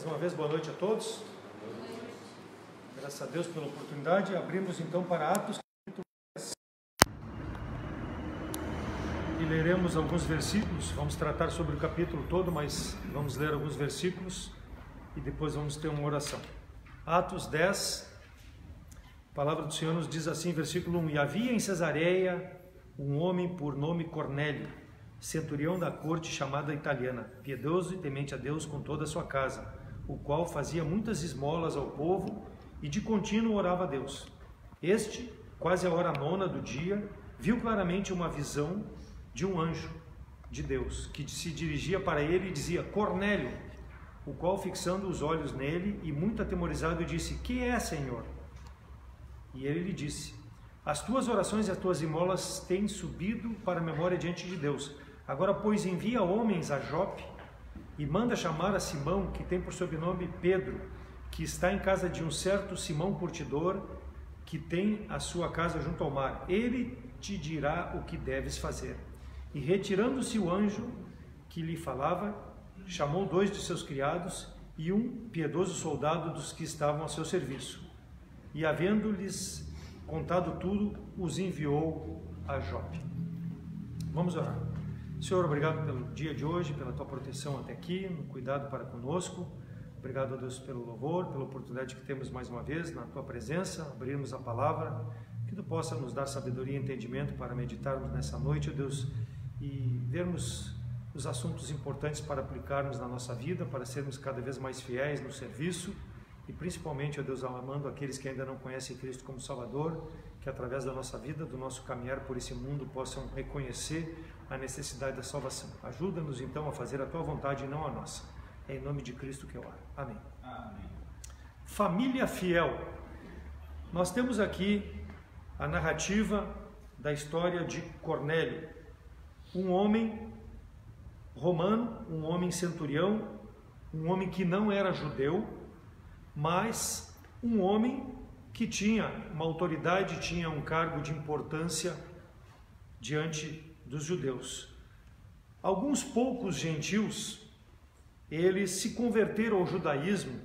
Mais uma vez, boa noite a todos. Graças a Deus pela oportunidade. Abrimos então para Atos, capítulo 10. E leremos alguns versículos. Vamos tratar sobre o capítulo todo, mas vamos ler alguns versículos e depois vamos ter uma oração. Atos 10, a palavra do Senhor nos diz assim, versículo 1: E havia em Cesareia um homem por nome Cornélio, centurião da corte chamada italiana, piedoso e temente a Deus com toda a sua casa, o qual fazia muitas esmolas ao povo e de contínuo orava a Deus. Este, quase a hora nona do dia, viu claramente uma visão de um anjo de Deus, que se dirigia para ele e dizia: Cornélio, o qual, fixando os olhos nele e muito atemorizado, disse: Que é, Senhor? E ele lhe disse: As tuas orações e as tuas esmolas têm subido para a memória diante de Deus. Agora, pois, envia homens a Jope e manda chamar a Simão, que tem por sobrenome Pedro, que está em casa de um certo Simão Curtidor, que tem a sua casa junto ao mar. Ele te dirá o que deves fazer. E retirando-se o anjo que lhe falava, chamou 2 de seus criados e um piedoso soldado dos que estavam a seu serviço. E havendo-lhes contado tudo, os enviou a Jope. Vamos orar. Senhor, obrigado pelo dia de hoje, pela tua proteção até aqui, no cuidado para conosco. Obrigado, a Deus, pelo louvor, pela oportunidade que temos mais uma vez na tua presença, abrirmos a palavra, que tu possa nos dar sabedoria e entendimento para meditarmos nessa noite, ó Deus, e vermos os assuntos importantes para aplicarmos na nossa vida, para sermos cada vez mais fiéis no serviço e principalmente, ó Deus, amando aqueles que ainda não conhecem Cristo como Salvador, que através da nossa vida, do nosso caminhar por esse mundo, possam reconhecer a necessidade da salvação. Ajuda-nos então a fazer a tua vontade e não a nossa. É em nome de Cristo que eu oro. Amém. Amém. Família fiel. Nós temos aqui a narrativa da história de Cornélio, um homem romano, um homem centurião, um homem que não era judeu, mas um homem que tinha uma autoridade, tinha um cargo de importância diante dos judeus. Alguns poucos gentios, eles se converteram ao judaísmo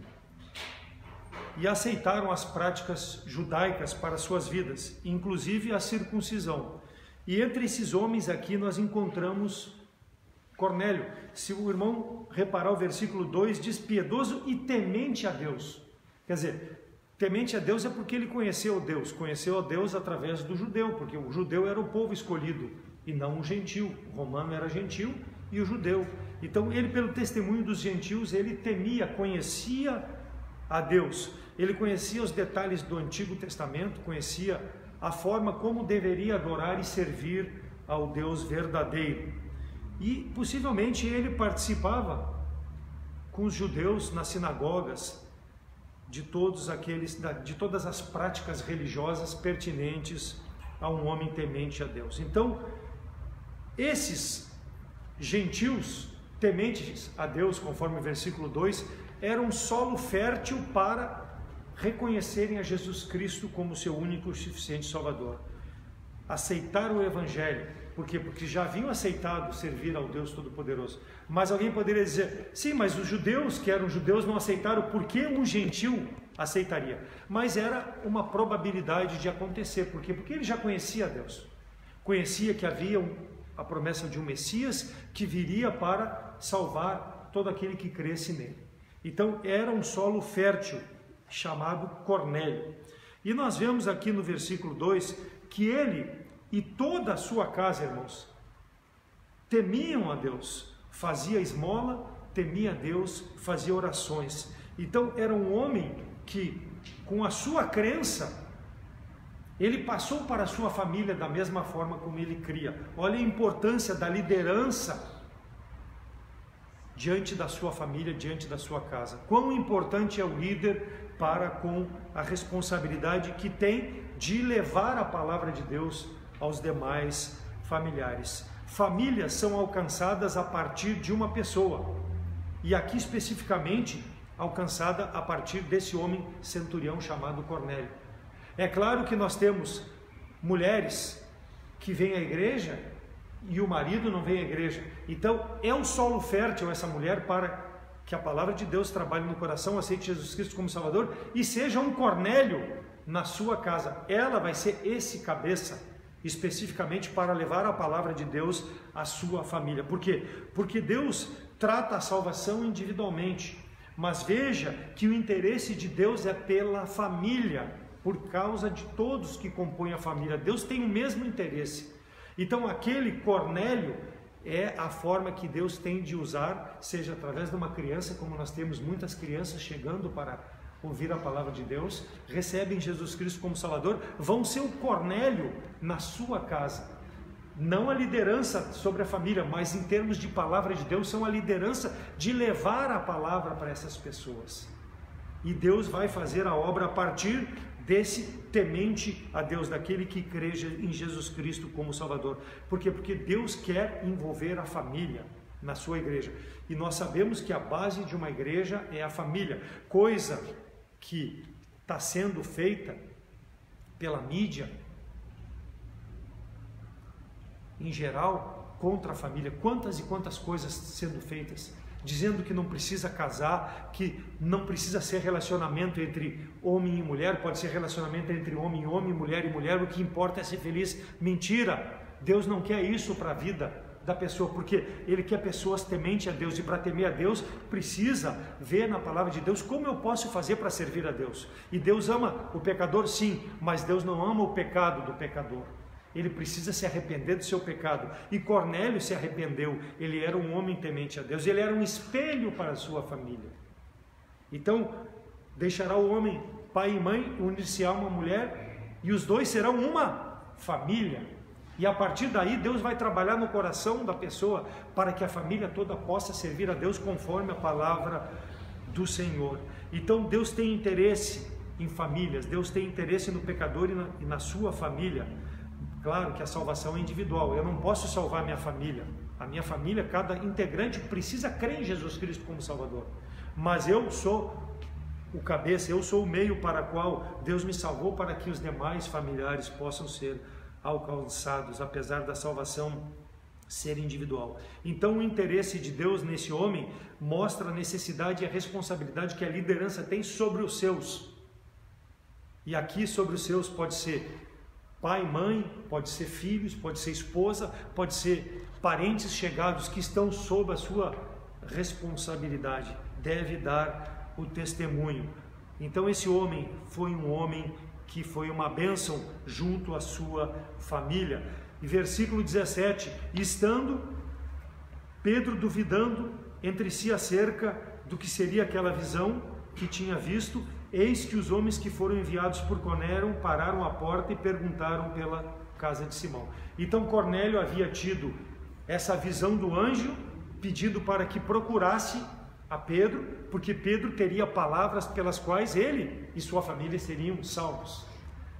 e aceitaram as práticas judaicas para suas vidas, inclusive a circuncisão. E entre esses homens aqui nós encontramos Cornélio. Se o irmão reparar o versículo 2, diz piedoso e temente a Deus. Quer dizer, temente a Deus é porque ele conheceu a Deus através do judeu, porque o judeu era o povo escolhido e não o gentil. O romano era gentil e o judeu. Então ele, pelo testemunho dos gentios, ele temia, conhecia a Deus. Ele conhecia os detalhes do Antigo Testamento, conhecia a forma como deveria adorar e servir ao Deus verdadeiro. E possivelmente ele participava com os judeus nas sinagogas de todas as práticas religiosas pertinentes a um homem temente a Deus. Então, esses gentios tementes a Deus, conforme o versículo 2, eram solo fértil para reconhecerem a Jesus Cristo como seu único e suficiente Salvador. Aceitar o Evangelho. Por quê? Porque já haviam aceitado servir ao Deus Todo-Poderoso. Mas alguém poderia dizer, sim, mas os judeus que eram judeus não aceitaram, por que um gentil aceitaria? Mas era uma probabilidade de acontecer. Por quê? Porque ele já conhecia Deus. Conhecia que havia a promessa de um Messias que viria para salvar todo aquele que cresce nele. Então era um solo fértil, chamado Cornélio. E nós vemos aqui no versículo 2 que ele e toda a sua casa, irmãos, temiam a Deus, fazia esmola, temia a Deus, fazia orações. Então era um homem que, com a sua crença, ele passou para a sua família da mesma forma como ele cria. Olha a importância da liderança diante da sua família, diante da sua casa. Quão importante é o líder para com a responsabilidade que tem de levar a palavra de Deus aos demais familiares. Famílias são alcançadas a partir de uma pessoa, e aqui especificamente alcançada a partir desse homem centurião chamado Cornélio. É claro que nós temos mulheres que vêm à igreja e o marido não vem à igreja, então é um solo fértil essa mulher para que a palavra de Deus trabalhe no coração, aceite Jesus Cristo como Salvador e seja um Cornélio na sua casa. Ela vai ser esse cabeça, especificamente para levar a palavra de Deus à sua família. Por quê? Porque Deus trata a salvação individualmente, mas veja que o interesse de Deus é pela família, por causa de todos que compõem a família. Deus tem o mesmo interesse. Então aquele Cornélio é a forma que Deus tem de usar, seja através de uma criança, como nós temos muitas crianças chegando para ouvir a palavra de Deus, recebem Jesus Cristo como Salvador, vão ser o Cornélio na sua casa. Não a liderança sobre a família, mas em termos de palavra de Deus, são a liderança de levar a palavra para essas pessoas. E Deus vai fazer a obra a partir desse temente a Deus, daquele que crê em Jesus Cristo como Salvador. Por quê? Porque Deus quer envolver a família na sua igreja. E nós sabemos que a base de uma igreja é a família, coisa que está sendo feita pela mídia, em geral, contra a família. Quantas e quantas coisas sendo feitas, dizendo que não precisa casar, que não precisa ser relacionamento entre homem e mulher, pode ser relacionamento entre homem e homem, mulher e mulher, o que importa é ser feliz. Mentira! Deus não quer isso para a vida da pessoa, porque Ele quer pessoas tementes a Deus, e para temer a Deus, precisa ver na palavra de Deus como eu posso fazer para servir a Deus. E Deus ama o pecador, sim, mas Deus não ama o pecado do pecador. Ele precisa se arrepender do seu pecado. E Cornélio se arrependeu. Ele era um homem temente a Deus. Ele era um espelho para a sua família. Então, deixará o homem, pai e mãe, unir-se a uma mulher, e os dois serão uma família. E a partir daí, Deus vai trabalhar no coração da pessoa, para que a família toda possa servir a Deus conforme a palavra do Senhor. Então, Deus tem interesse em famílias. Deus tem interesse no pecador e na sua família. Claro que a salvação é individual, eu não posso salvar minha família. A minha família, cada integrante precisa crer em Jesus Cristo como Salvador. Mas eu sou o cabeça, eu sou o meio para o qual Deus me salvou, para que os demais familiares possam ser alcançados, apesar da salvação ser individual. Então o interesse de Deus nesse homem mostra a necessidade e a responsabilidade que a liderança tem sobre os seus. E aqui sobre os seus pode ser pai, mãe, pode ser filhos, pode ser esposa, pode ser parentes chegados que estão sob a sua responsabilidade. Deve dar o testemunho. Então esse homem foi um homem que foi uma bênção junto à sua família. E versículo 17, estando Pedro duvidando entre si acerca do que seria aquela visão que tinha visto, eis que os homens que foram enviados por Cornélio pararam à porta e perguntaram pela casa de Simão. Então Cornélio havia tido essa visão do anjo, pedindo para que procurasse a Pedro, porque Pedro teria palavras pelas quais ele e sua família seriam salvos.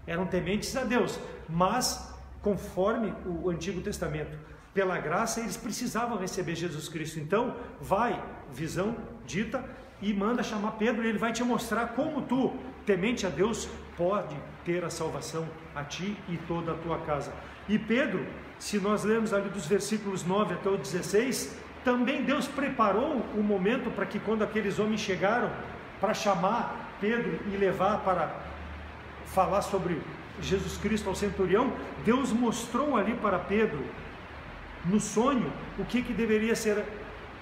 Eram tementes a Deus, mas conforme o Antigo Testamento, pela graça eles precisavam receber Jesus Cristo. Então vai, visão dita, e manda chamar Pedro, e ele vai te mostrar como tu, temente a Deus, pode ter a salvação a ti e toda a tua casa. E Pedro, se nós lermos ali dos versículos 9 até o 16, também Deus preparou o momento para que quando aqueles homens chegaram para chamar Pedro e levar para falar sobre Jesus Cristo ao centurião, Deus mostrou ali para Pedro, no sonho, o que deveria ser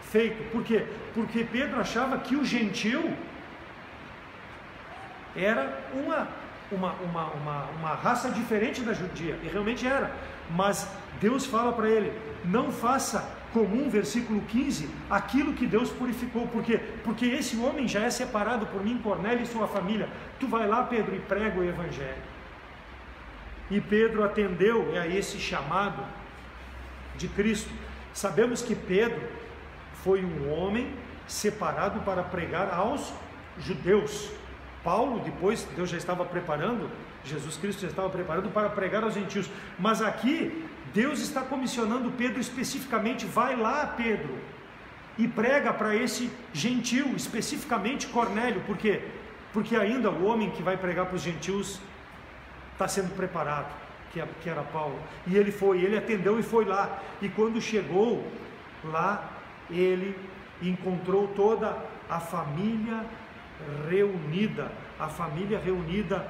feito. Por quê? Porque Pedro achava que o gentil era uma raça diferente da judia, e realmente era, mas Deus fala para ele, não faça comum, versículo 15, aquilo que Deus purificou. Por quê? Porque esse homem já é separado por mim, Cornélio e sua família. Tu vai lá, Pedro, e prega o evangelho. E Pedro atendeu a esse chamado de Cristo. Sabemos que Pedro foi um homem separado para pregar aos judeus. Paulo, depois, Deus já estava preparando, Jesus Cristo já estava preparando para pregar aos gentios. Mas aqui, Deus está comissionando Pedro especificamente, vai lá, Pedro, e prega para esse gentil, especificamente Cornélio. Por quê? Porque ainda o homem que vai pregar para os gentios está sendo preparado, que era Paulo. E ele atendeu e foi lá. E quando chegou lá, ele e encontrou toda a família reunida,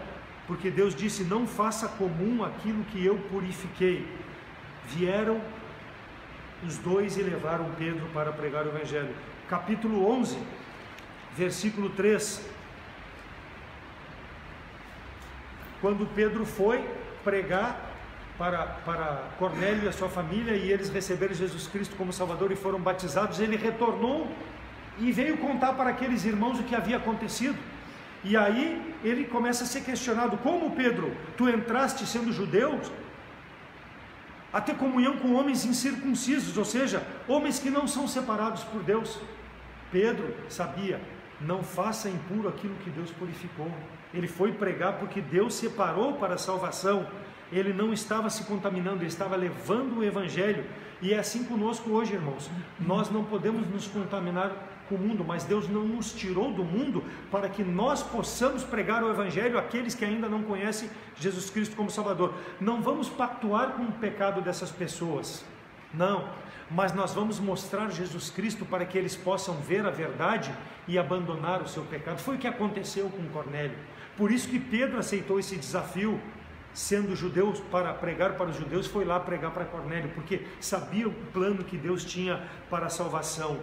porque Deus disse: não faça comum aquilo que eu purifiquei. Vieram os dois e levaram Pedro para pregar o Evangelho. Capítulo 11, versículo 3. Quando Pedro foi pregar para Cornélio e a sua família, e eles receberam Jesus Cristo como Salvador e foram batizados, ele retornou e veio contar para aqueles irmãos o que havia acontecido. E aí ele começa a ser questionado: como, Pedro, tu entraste sendo judeu a ter comunhão com homens incircuncisos, ou seja, homens que não são separados por Deus? Pedro sabia: não faça impuro aquilo que Deus purificou. Ele foi pregar porque Deus separou para a salvação. Ele não estava se contaminando, ele estava levando o Evangelho. E é assim conosco hoje, irmãos. Nós não podemos nos contaminar com o mundo, mas Deus não nos tirou do mundo para que nós possamos pregar o Evangelho àqueles que ainda não conhecem Jesus Cristo como Salvador. Não vamos pactuar com o pecado dessas pessoas, não, mas nós vamos mostrar Jesus Cristo para que eles possam ver a verdade e abandonar o seu pecado. Foi o que aconteceu com Cornélio. Por isso que Pedro aceitou esse desafio, sendo judeu, para pregar para os judeus, foi lá pregar para Cornélio, porque sabia o plano que Deus tinha para a salvação.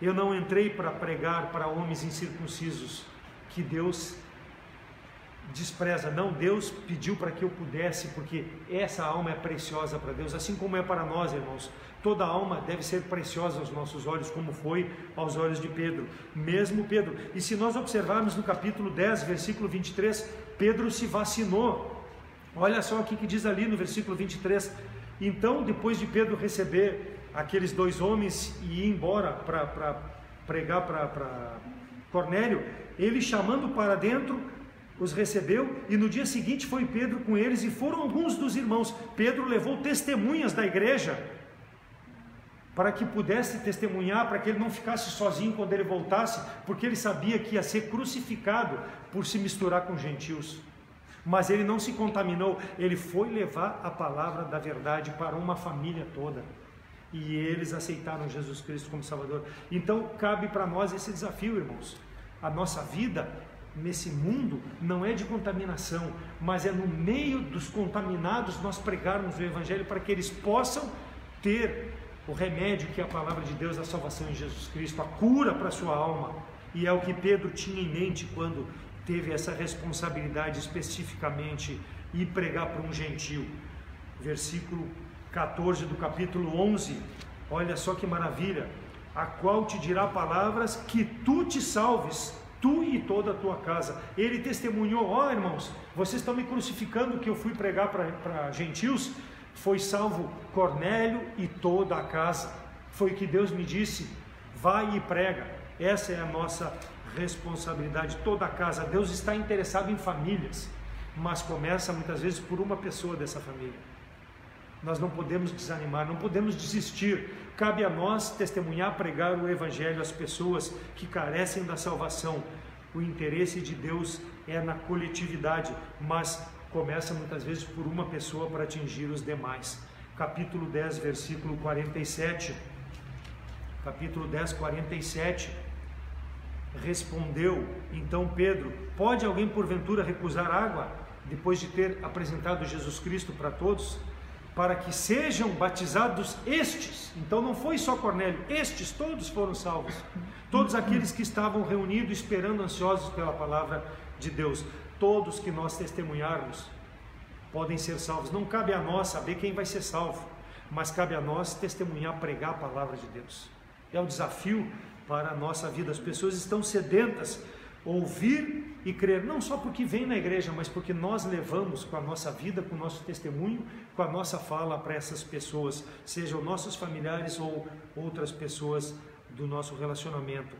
Eu não entrei para pregar para homens incircuncisos, que Deus despreza, não, Deus pediu para que eu pudesse, porque essa alma é preciosa para Deus, assim como é para nós, irmãos. Toda alma deve ser preciosa aos nossos olhos, como foi aos olhos de Pedro, mesmo Pedro. E se nós observarmos no capítulo 10, versículo 23, Pedro se vacinou. Olha só o que diz ali no versículo 23. Então, depois de Pedro receber aqueles dois homens e ir embora para pregar para Cornélio, ele, chamando para dentro, os recebeu, e no dia seguinte foi Pedro com eles, e foram alguns dos irmãos. Pedro levou testemunhas da igreja, para que pudesse testemunhar, para que ele não ficasse sozinho quando ele voltasse, porque ele sabia que ia ser crucificado por se misturar com gentios. Mas ele não se contaminou, ele foi levar a palavra da verdade para uma família toda, e eles aceitaram Jesus Cristo como Salvador. Então cabe para nós esse desafio, irmãos. A nossa vida nesse mundo não é de contaminação, mas é no meio dos contaminados nós pregarmos o Evangelho, para que eles possam ter o remédio que é a palavra de Deus, a salvação em Jesus Cristo, a cura para a sua alma. E é o que Pedro tinha em mente quando teve essa responsabilidade especificamente, ir pregar para um gentio. Versículo 14 do capítulo 11, olha só que maravilha: a qual te dirá palavras que tu te salves, tu e toda a tua casa. Ele testemunhou: ó, irmãos, vocês estão me crucificando que eu fui pregar para gentios, foi salvo Cornélio e toda a casa. Foi o que Deus me disse: vai e prega. Essa é a nossa responsabilidade, toda a casa. Deus está interessado em famílias, mas começa muitas vezes por uma pessoa dessa família. Nós não podemos desanimar, não podemos desistir. Cabe a nós testemunhar, pregar o Evangelho às pessoas que carecem da salvação. O interesse de Deus é na coletividade, mas começa muitas vezes por uma pessoa para atingir os demais. Capítulo 10, versículo 47. Capítulo 10, 47. Respondeu então Pedro: pode alguém porventura recusar água, depois de ter apresentado Jesus Cristo para todos, para que sejam batizados estes? Então não foi só Cornélio, estes todos foram salvos. Todos aqueles que estavam reunidos, esperando, ansiosos pela palavra de Deus. Todos que nós testemunharmos podem ser salvos. Não cabe a nós saber quem vai ser salvo, mas cabe a nós testemunhar, pregar a palavra de Deus. É o desafio para a nossa vida. As pessoas estão sedentas, ouvir e crer, não só porque vem na igreja, mas porque nós levamos com a nossa vida, com o nosso testemunho, com a nossa fala para essas pessoas, sejam nossos familiares ou outras pessoas do nosso relacionamento.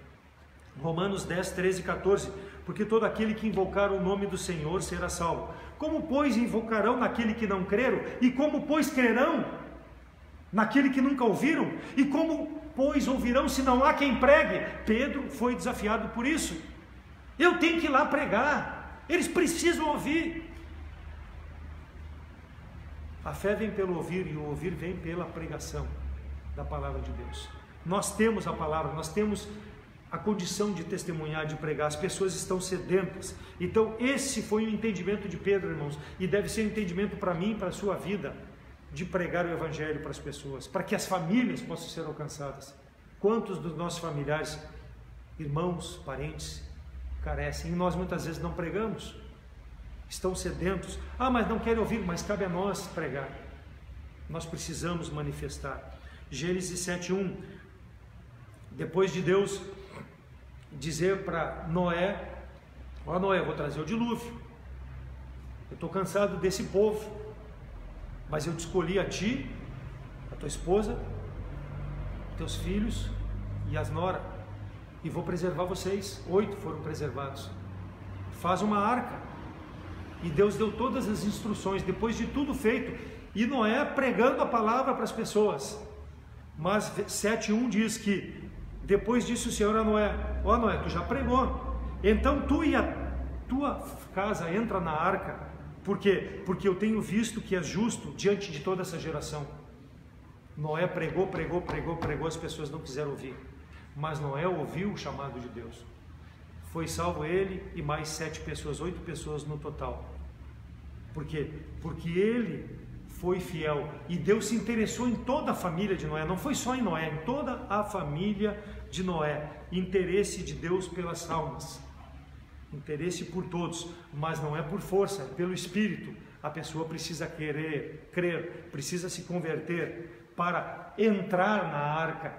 Romanos 10, 13 e 14, porque todo aquele que invocar o nome do Senhor será salvo. Como, pois, invocarão naquele que não creram? E como, pois, crerão naquele que nunca ouviram? E como, pois, ouvirão se não há quem pregue? Pedro foi desafiado por isso. Eu tenho que ir lá pregar, eles precisam ouvir. A fé vem pelo ouvir, e o ouvir vem pela pregação da palavra de Deus. Nós temos a palavra, nós temos a condição de testemunhar, de pregar. As pessoas estão sedentas. Então esse foi o entendimento de Pedro, irmãos, e deve ser um entendimento para mim, para a sua vida, de pregar o Evangelho para as pessoas, para que as famílias possam ser alcançadas. Quantos dos nossos familiares, irmãos, parentes, carecem, e nós muitas vezes não pregamos, estão sedentos. Mas não querem ouvir, mas cabe a nós pregar. Nós precisamos manifestar. Gênesis 7:1, depois de Deus dizer para Noé: Noé, eu vou trazer o dilúvio, eu estou cansado desse povo, mas eu te escolhi a ti, a tua esposa, teus filhos e as nora, e vou preservar vocês. 8 foram preservados. Faz uma arca. E Deus deu todas as instruções, depois de tudo feito, e Noé pregando a palavra para as pessoas. Mas 7:1 diz que depois disso o Senhor a Noé: Noé, tu já pregou, então tu e a tua casa entra na arca. Por quê? Porque eu tenho visto que és justo diante de toda essa geração. Noé pregou, as pessoas não quiseram ouvir, mas Noé ouviu o chamado de Deus. Foi salvo ele e mais 7 pessoas, 8 pessoas no total. Por quê? Porque ele foi fiel, e Deus se interessou em toda a família de Noé, não foi só em Noé, em toda a família de Noé. Interesse de Deus pelas almas, interesse por todos, mas não é por força, é pelo Espírito. A pessoa precisa crer, precisa se converter para entrar na arca,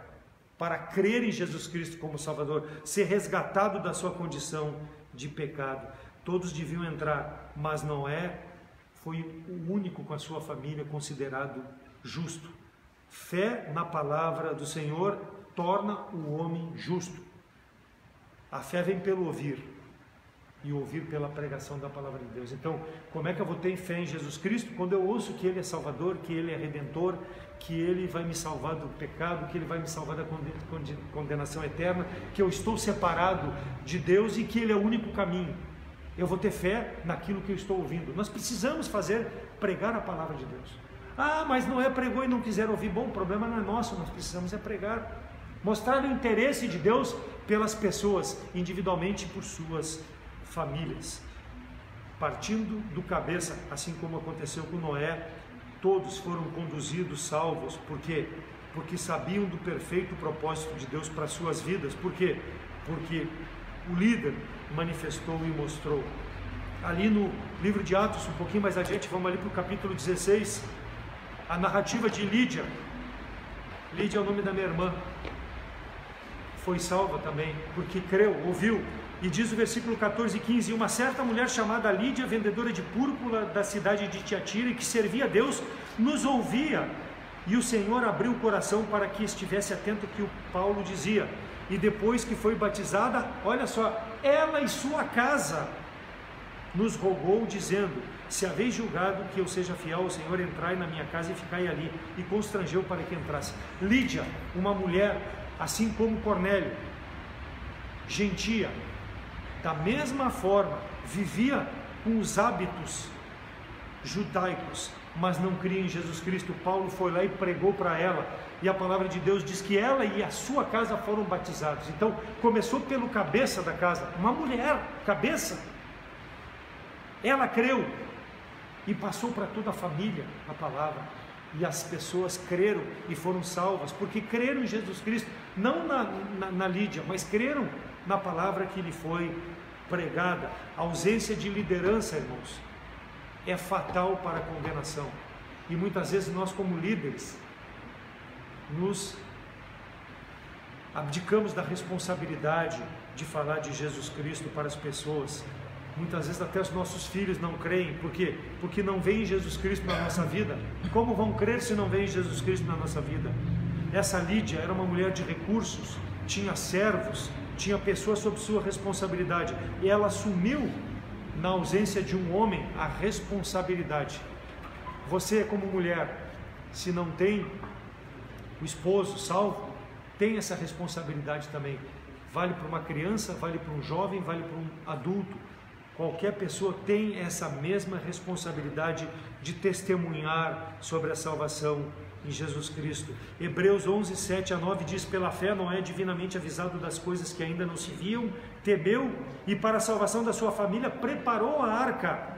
para crer em Jesus Cristo como Salvador, ser resgatado da sua condição de pecado. Todos deviam entrar, mas Noé foi o único com a sua família considerado justo. Fé na palavra do Senhor torna o homem justo. A fé vem pelo ouvir, e ouvir pela pregação da palavra de Deus. Então, como é que eu vou ter fé em Jesus Cristo? Quando eu ouço que Ele é Salvador, que Ele é Redentor, que Ele vai me salvar do pecado, que Ele vai me salvar da condenação eterna, que eu estou separado de Deus e que Ele é o único caminho. Eu vou ter fé naquilo que eu estou ouvindo. Nós precisamos pregar a palavra de Deus. Mas Noé pregou e não quiseram ouvir. Bom, o problema não é nosso, nós precisamos pregar. Mostrar o interesse de Deus pelas pessoas, individualmente por suas famílias. Partindo do cabeça, assim como aconteceu com Noé, todos foram conduzidos salvos. Por quê? Porque sabiam do perfeito propósito de Deus para suas vidas. Por quê? Porque o líder manifestou e mostrou. Ali no livro de Atos, um pouquinho mais adiante, vamos ali para o capítulo 16, a narrativa de Lídia. Lídia é o nome da minha irmã. Foi salva também, porque creu, ouviu. E diz o versículo 14 e 15: uma certa mulher chamada Lídia, vendedora de púrpura da cidade de Tiatira, e que servia a Deus, nos ouvia, e o Senhor abriu o coração para que estivesse atento ao que o Paulo dizia. E depois que foi batizada, olha só, ela e sua casa nos rogou, dizendo: se haveis julgado que eu seja fiel ao Senhor, entrai na minha casa e ficai ali. E constrangeu para que entrasse. Lídia, uma mulher, assim como Cornélio, gentia, da mesma forma, vivia com os hábitos judaicos, mas não cria em Jesus Cristo. Paulo foi lá e pregou para ela, e a palavra de Deus diz que ela e a sua casa foram batizados. Então começou pelo cabeça da casa, uma mulher, cabeça. Ela creu e passou para toda a família a palavra, e as pessoas creram e foram salvas, porque creram em Jesus Cristo, não na Lídia, mas creram na palavra que lhe foi pregada. A ausência de liderança, irmãos, é fatal para a condenação, e muitas vezes nós, como líderes, nos abdicamos da responsabilidade de falar de Jesus Cristo para as pessoas. Muitas vezes até os nossos filhos não creem. Por quê? Porque não veem Jesus Cristo na nossa vida. Como vão crer se não veem Jesus Cristo na nossa vida? Essa Lídia era uma mulher de recursos, tinha servos, tinha pessoas sob sua responsabilidade, e ela assumiu, na ausência de um homem, a responsabilidade. Você, como mulher, se não tem o esposo salvo, tem essa responsabilidade também. Vale para uma criança, vale para um jovem, vale para um adulto. Qualquer pessoa tem essa mesma responsabilidade de testemunhar sobre a salvação em Jesus Cristo. Hebreus 11, 7 a 9 diz: pela fé Noé, divinamente avisado das coisas que ainda não se viam, temeu e para a salvação da sua família preparou a arca,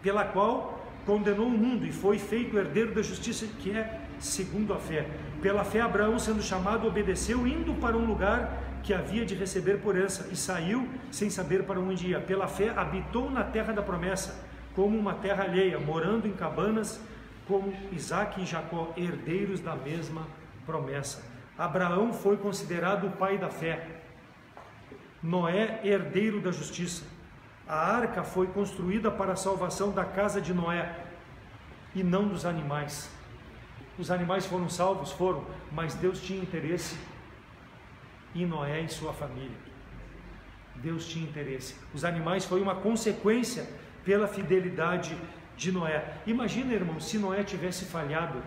pela qual condenou o mundo e foi feito herdeiro da justiça, que é segundo a fé. Pela fé Abraão, sendo chamado, obedeceu, indo para um lugar que havia de receber por herança, e saiu sem saber para onde ia. Pela fé habitou na terra da promessa, como uma terra alheia, morando em cabanas, como Isaque e Jacó, herdeiros da mesma promessa. Abraão foi considerado o pai da fé, Noé herdeiro da justiça. A arca foi construída para a salvação da casa de Noé e não dos animais. Os animais foram salvos? Foram, mas Deus tinha interesse em Noé e sua família. Deus tinha interesse. Os animais foi uma consequência pela fidelidade de Noé. Imagina, irmão, se Noé tivesse falhado,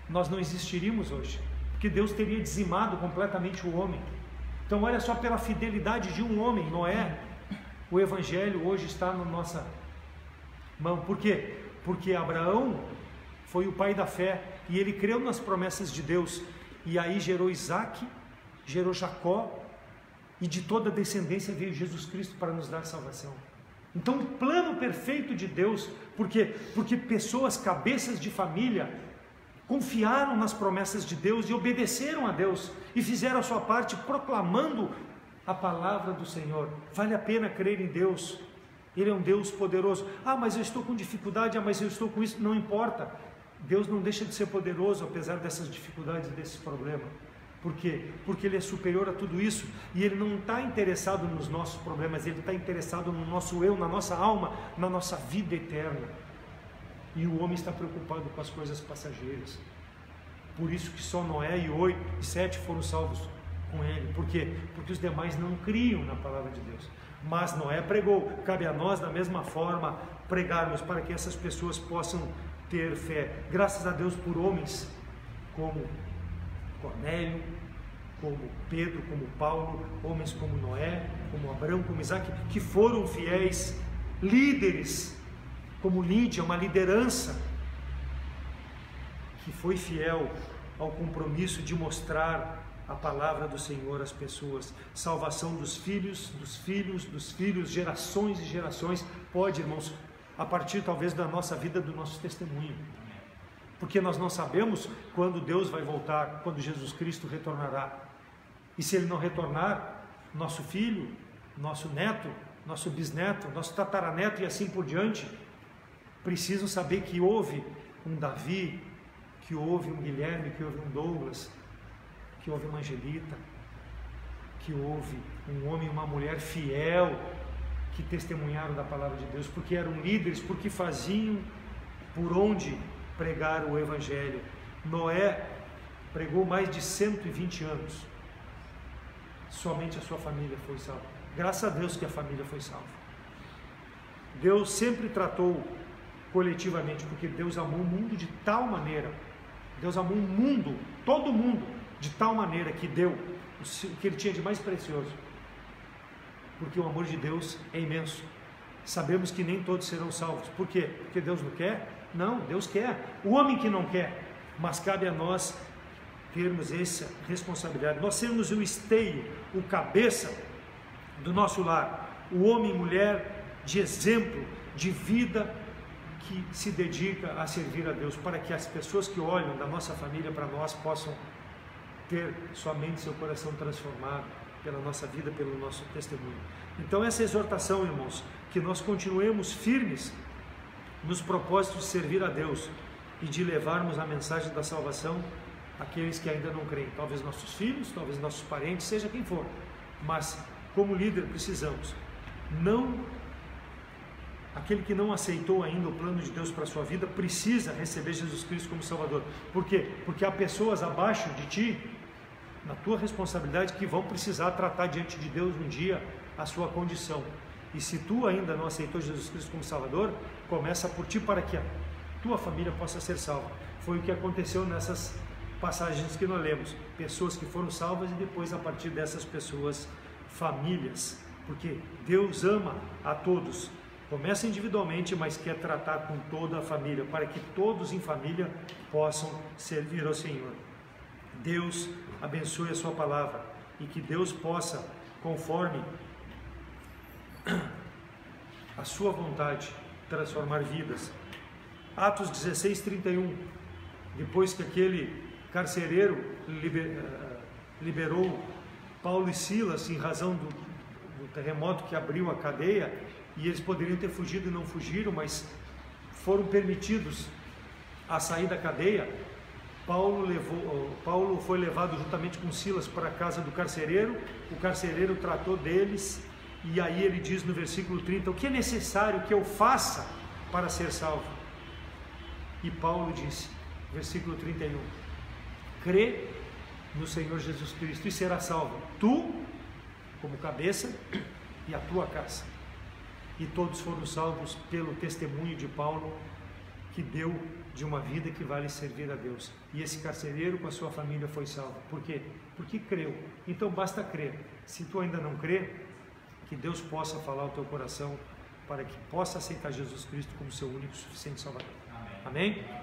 nós não existiríamos hoje, porque Deus teria dizimado completamente o homem. Então olha só, pela fidelidade de um homem, Noé, o evangelho hoje está na nossa mão. Por quê? Porque Abraão foi o pai da fé e ele creu nas promessas de Deus, e aí gerou Isaque, gerou Jacó, e de toda a descendência veio Jesus Cristo para nos dar salvação. Então o plano perfeito de Deus, porque pessoas, cabeças de família, confiaram nas promessas de Deus e obedeceram a Deus e fizeram a sua parte proclamando a palavra do Senhor. Vale a pena crer em Deus. Ele é um Deus poderoso. Ah, mas eu estou com dificuldade, mas eu estou com isso. Não importa. Deus não deixa de ser poderoso apesar dessas dificuldades e desses problemas. Por quê? Porque Ele é superior a tudo isso, e Ele não está interessado nos nossos problemas, Ele está interessado no nosso eu, na nossa alma, na nossa vida eterna. E o homem está preocupado com as coisas passageiras. Por isso que só Noé e 8 e 7 foram salvos com ele. Por quê? Porque os demais não criam na palavra de Deus. Mas Noé pregou. Cabe a nós, da mesma forma, pregarmos para que essas pessoas possam ter fé. Graças a Deus por homens como Cornélio, como Pedro, como Paulo, homens como Noé, como Abraão, como Isaque, que foram fiéis, líderes, como Lídia, uma liderança que foi fiel ao compromisso de mostrar a palavra do Senhor às pessoas. Salvação dos filhos, dos filhos, dos filhos, gerações e gerações. Pode, irmãos, a partir talvez da nossa vida, do nosso testemunho. Porque nós não sabemos quando Deus vai voltar, quando Jesus Cristo retornará. E se Ele não retornar, nosso filho, nosso neto, nosso bisneto, nosso tataraneto e assim por diante, precisam saber que houve um Davi, que houve um Guilherme, que houve um Douglas, que houve uma Angelita, que houve um homem e uma mulher fiel, que testemunharam da palavra de Deus, porque eram líderes, porque faziam por onde pregar o Evangelho. Noé pregou mais de 120 anos, somente a sua família foi salva. Graças a Deus que a família foi salva. Deus sempre tratou coletivamente, porque Deus amou o mundo de tal maneira, Deus amou o mundo, todo mundo, de tal maneira que deu o que Ele tinha de mais precioso, porque o amor de Deus é imenso. Sabemos que nem todos serão salvos. Por quê? Porque Deus não quer? Não, Deus quer. O homem que não quer, mas cabe a nós termos essa responsabilidade, nós sermos o esteio, o cabeça do nosso lar, o homem e mulher de exemplo, de vida, que se dedica a servir a Deus, para que as pessoas que olham da nossa família para nós possam ter somente seu coração transformado pela nossa vida, pelo nosso testemunho. Então essa exortação, irmãos, que nós continuemos firmes nos propósitos de servir a Deus e de levarmos a mensagem da salvação àqueles que ainda não creem, talvez nossos filhos, talvez nossos parentes, seja quem for, mas como líder precisamos, aquele que não aceitou ainda o plano de Deus para a sua vida, precisa receber Jesus Cristo como Salvador. Por quê? Porque há pessoas abaixo de ti, na tua responsabilidade, que vão precisar tratar diante de Deus um dia a sua condição. E se tu ainda não aceitou Jesus Cristo como Salvador, começa por ti, para que a tua família possa ser salva. Foi o que aconteceu nessas passagens que nós lemos. Pessoas que foram salvas e depois, a partir dessas pessoas, famílias. Porque Deus ama a todos Começa individualmente, mas quer tratar com toda a família, para que todos em família possam servir ao Senhor. Deus abençoe a sua palavra e que Deus possa, conforme a sua vontade, transformar vidas. Atos 16:31. Depois que aquele carcereiro liberou Paulo e Silas em razão do terremoto que abriu a cadeia, e eles poderiam ter fugido e não fugiram, mas foram permitidos a sair da cadeia. Paulo foi levado juntamente com Silas para a casa do carcereiro. O carcereiro tratou deles, e aí ele diz no versículo 30: o que é necessário que eu faça para ser salvo? E Paulo disse, versículo 31, crê no Senhor Jesus Cristo e será salvo, tu como cabeça e a tua casa. E todos foram salvos pelo testemunho de Paulo, que deu de uma vida que vale servir a Deus. E esse carcereiro com a sua família foi salvo. Por quê? Porque creu. Então basta crer. Se tu ainda não crê, que Deus possa falar ao teu coração para que possa aceitar Jesus Cristo como seu único e suficiente Salvador. Amém?